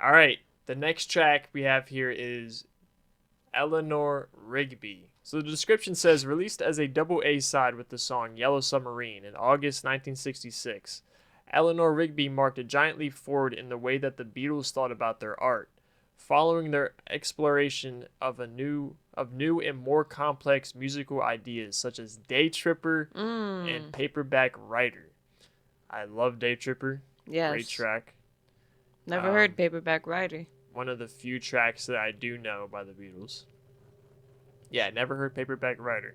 All right. The next track we have here is Eleanor Rigby. So the description says released as a double A side with the song Yellow Submarine in August 1966. Eleanor Rigby marked a giant leap forward in the way that the Beatles thought about their art, following their exploration of new and more complex musical ideas such as Day Tripper and Paperback Writer. I love Day Tripper. Great Yes. track. Never heard Paperback Writer. One of the few tracks that I do know by the Beatles. Yeah, never heard Paperback Writer.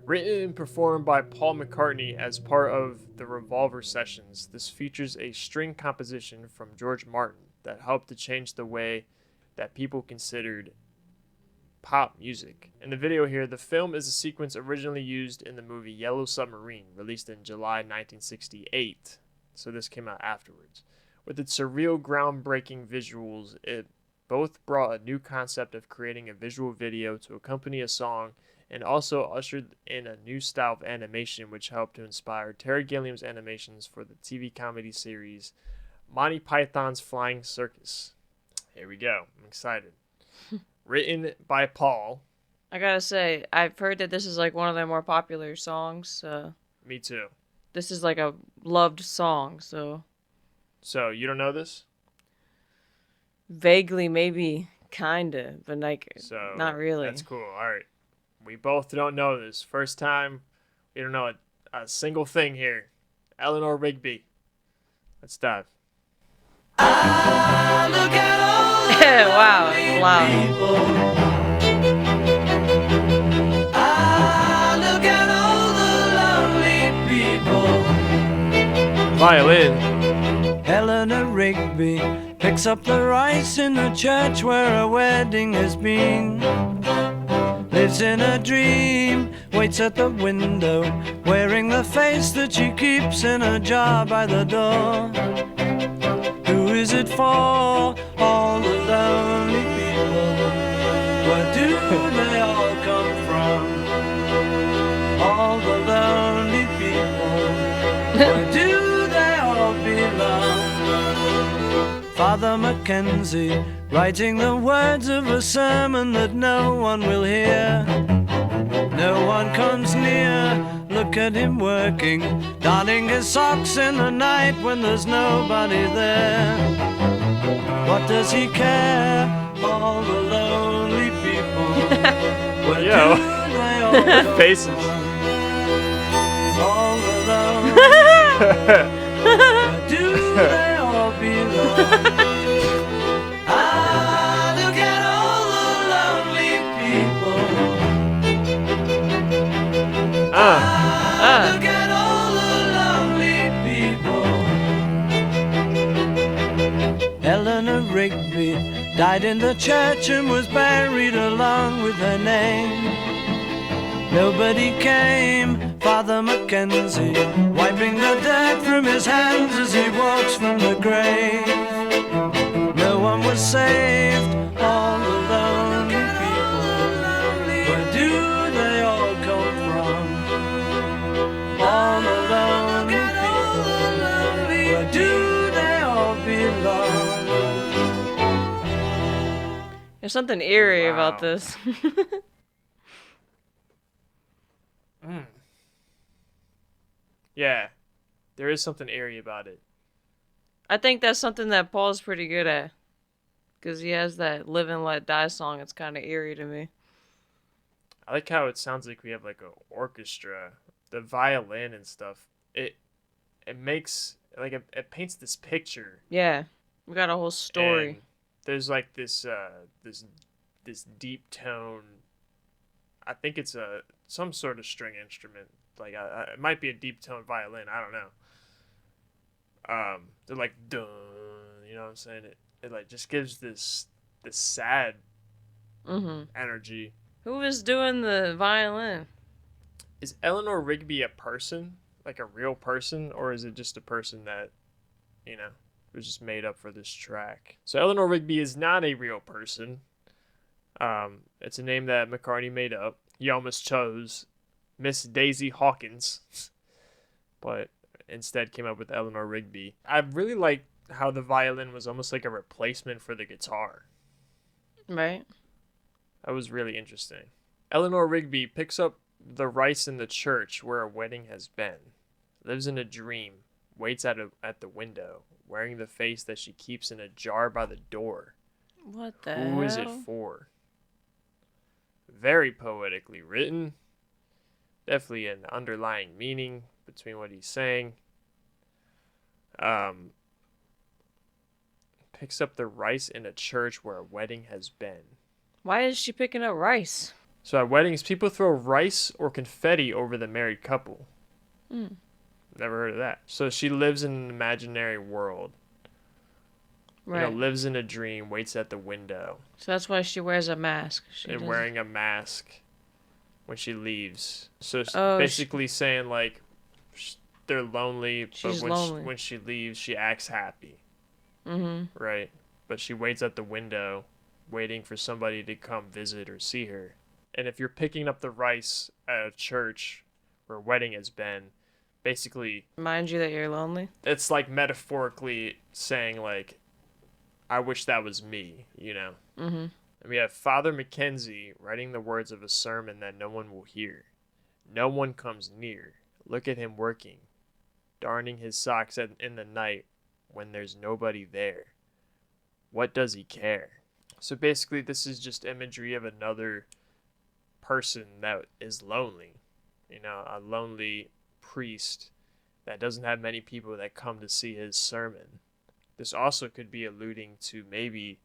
Written and performed by Paul McCartney as part of the Revolver sessions, this features a string composition from George Martin that helped to change the way that people considered pop music. In the video here, the film is a sequence originally used in the movie Yellow Submarine, released in July 1968. So this came out afterwards. With its surreal, groundbreaking visuals, it both brought a new concept of creating a visual video to accompany a song and also ushered in a new style of animation which helped to inspire Terry Gilliam's animations for the TV comedy series Monty Python's Flying Circus. Here we go. I'm excited. Written by Paul. I gotta say, I've heard that this is like one of their more popular songs. Me too. This is like a loved song, so So, you don't know this? vaguely, maybe, kinda, but like, So, not really. That's cool. All right. We both don't know this. First time, we don't know a single thing here. Eleanor Rigby. Let's dive. Look at all Wow, it's loud. look at all the lonely people. Violin. Eleanor Rigby picks up the rice in the church where a wedding has been. Lives in a dream, waits at the window, wearing the face that she keeps in a jar by the door. Who is it for? All the lonely people. Where do they all come from? All the lonely people. Where do they all belong? Father Mackenzie, writing the words of a sermon that no one will hear. No one comes near, look at him working, darning his socks in the night when there's nobody there. What does he care? All the lonely people. Where Yo. do they all go Faces. from? All the lonely where do they all belong? Look at all the lonely people. Look at all the lonely people. Eleanor Rigby died in the church and was buried along with her name. Nobody came, Father Mackenzie, wiping the dirt from his hands as he walks from the grave. No one was saved, all the lonely people. Where do they all come from? All the lonely people. Where do they all belong? There's something eerie Wow. about this. Yeah. There is something eerie about it. I think that's something that Paul's pretty good at. Because he has that Live and Let Die song. It's kind of eerie to me. I like how it sounds like we have like an orchestra, the violin and stuff. It makes like it paints this picture. Yeah. We got a whole story. And there's like this deep tone. I think it's some sort of string instrument. Like it might be a deep tone violin. I don't know. They're like dun. You know what I'm saying? It like just gives this sad energy. Who was doing the violin? Is Eleanor Rigby a person, like a real person, or is it just a person that, was just made up for this track? So Eleanor Rigby is not a real person. It's a name that McCartney made up. He almost chose Miss Daisy Hawkins, but instead came up with Eleanor Rigby. I really like how the violin was almost like a replacement for the guitar. Right. That was really interesting. Eleanor Rigby picks up the rice in the church where a wedding has been. Lives in a dream. Waits at the window, wearing the face that she keeps in a jar by the door. What the Who is it hell? for? Very poetically written. Definitely an underlying meaning between what he's saying. Picks up the rice in a church where a wedding has been. Why is she picking up rice? So at weddings, people throw rice or confetti over the married couple. Hmm. Never heard of that. So she lives in an imaginary world. Right. Lives in a dream, waits at the window. So that's why she wears a mask. And wearing a mask when she leaves. So Oh, basically saying, like, they're lonely, She's but lonely. when she leaves, she acts happy. Mm-hmm. Right? But she waits at the window, waiting for somebody to come visit or see her. And if you're picking up the rice at a church where a wedding has been, basically, Remind you that you're lonely. it's like metaphorically saying, like, I wish that was me, Mm-hmm. And we have Father Mackenzie writing the words of a sermon that no one will hear. No one comes near. Look at him working, darning his socks in the night when there's nobody there. What does he care? So basically, this is just imagery of another person that is lonely. A lonely priest that doesn't have many people that come to see his sermon. This also could be alluding to maybe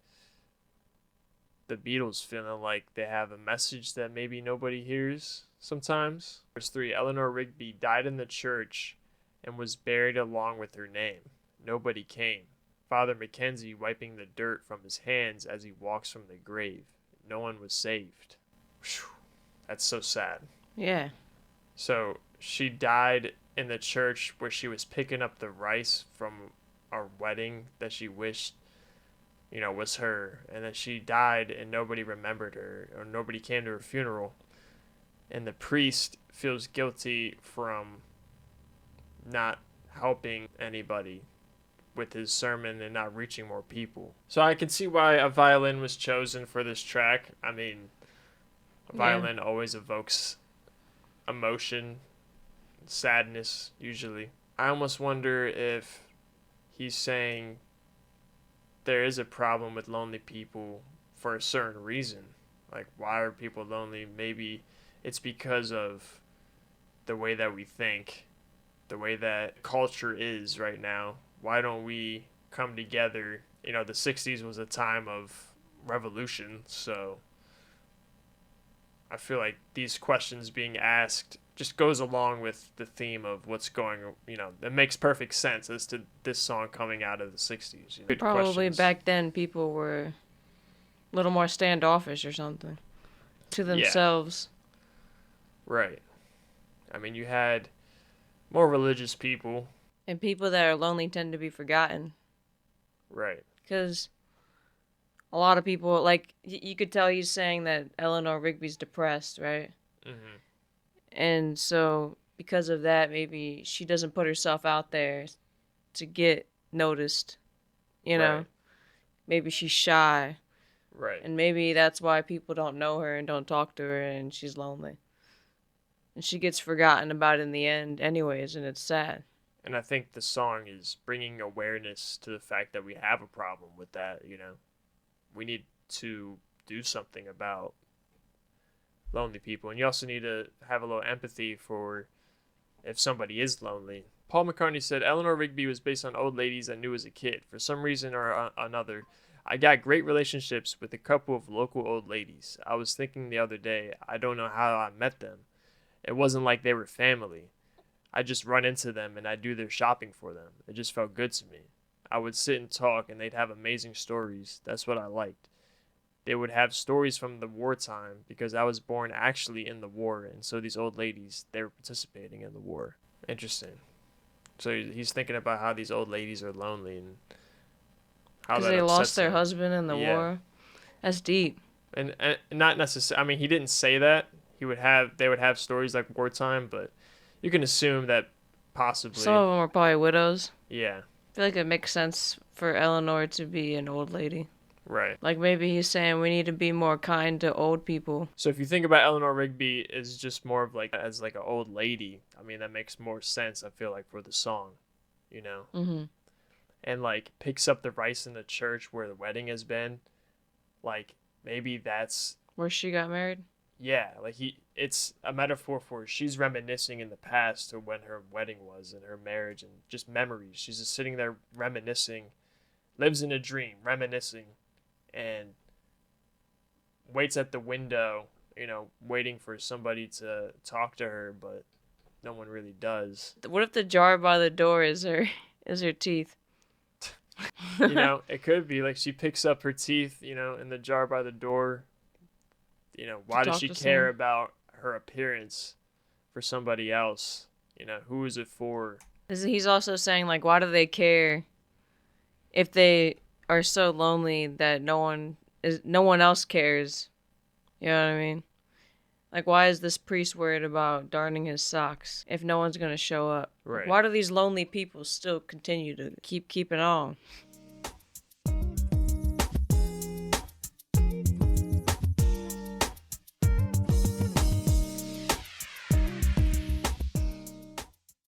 the Beatles feeling like they have a message that maybe nobody hears sometimes. Verse 3, Eleanor Rigby died in the church and was buried along with her name. Nobody came. Father Mackenzie wiping the dirt from his hands as he walks from the grave. No one was saved. Whew, that's so sad. Yeah. So she died in the church where she was picking up the rice from a wedding that she wished, was her. And then she died and nobody remembered her or nobody came to her funeral. And the priest feels guilty from not helping anybody with his sermon and not reaching more people. So I can see why a violin was chosen for this track. I mean, a violin always evokes emotion, sadness, usually. I almost wonder if he's saying there is a problem with lonely people for a certain reason. Like, why are people lonely? Maybe it's because of the way that we think, the way that culture is right now. Why don't we come together? The 60s was a time of revolution, so I feel like these questions being asked just goes along with the theme of what's going, it makes perfect sense as to this song coming out of the 60s. Good Probably questions. back then people were a little more standoffish or something to themselves. Right. I mean, you had more religious people. And people that are lonely tend to be forgotten. Right. Because a lot of people, like, you could tell he's saying that Eleanor Rigby's depressed, right? Mm-hmm. And so, because of that, maybe she doesn't put herself out there to get noticed, Right. Maybe she's shy. Right. And maybe that's why people don't know her and don't talk to her and she's lonely. And she gets forgotten about in the end anyways, and it's sad. And I think the song is bringing awareness to the fact that we have a problem with that, We need to do something about lonely people. And you also need to have a little empathy for if somebody is lonely. Paul McCartney said, Eleanor Rigby was based on old ladies I knew as a kid. For some reason or another, I got great relationships with a couple of local old ladies. I was thinking the other day, I don't know how I met them. It wasn't like they were family. I just run into them and I do their shopping for them. It just felt good to me. I would sit and talk and they'd have amazing stories. That's what I liked. They would have stories from the wartime because I was born actually in the war. And so these old ladies, they were participating in the war. Interesting. So he's thinking about how these old ladies are lonely and how Because that they upsets lost their him. husband in the war. That's deep. And not necessarily, I mean, he didn't say that. They would have stories like wartime, but you can assume that possibly. Some of them were probably widows. Yeah. I feel like it makes sense for Eleanor to be an old lady. Right. Like maybe he's saying we need to be more kind to old people. So if you think about Eleanor Rigby as just more of like as like an old lady, I mean that makes more sense. I feel like for the song, you know. Mm-hmm. And like picks up the rice in the church where the wedding has been. Like maybe that's Where she got married. yeah. Like it's a metaphor for she's reminiscing in the past to when her wedding was and her marriage and just memories. She's just sitting there reminiscing, lives in a dream, reminiscing. And waits at the window, you know, waiting for somebody to talk to her, but no one really does. What if the jar by the door is her teeth? You know, it could be like she picks up her teeth, you know, in the jar by the door. You know, why does she care about her appearance for somebody else? You know, who is it for? He's also saying, like, why do they care if they are so lonely that no one else cares? You know what I mean? Like, why is this priest worried about darning his socks if no one's gonna show up? Right. Why do these lonely people still continue to keep keeping on?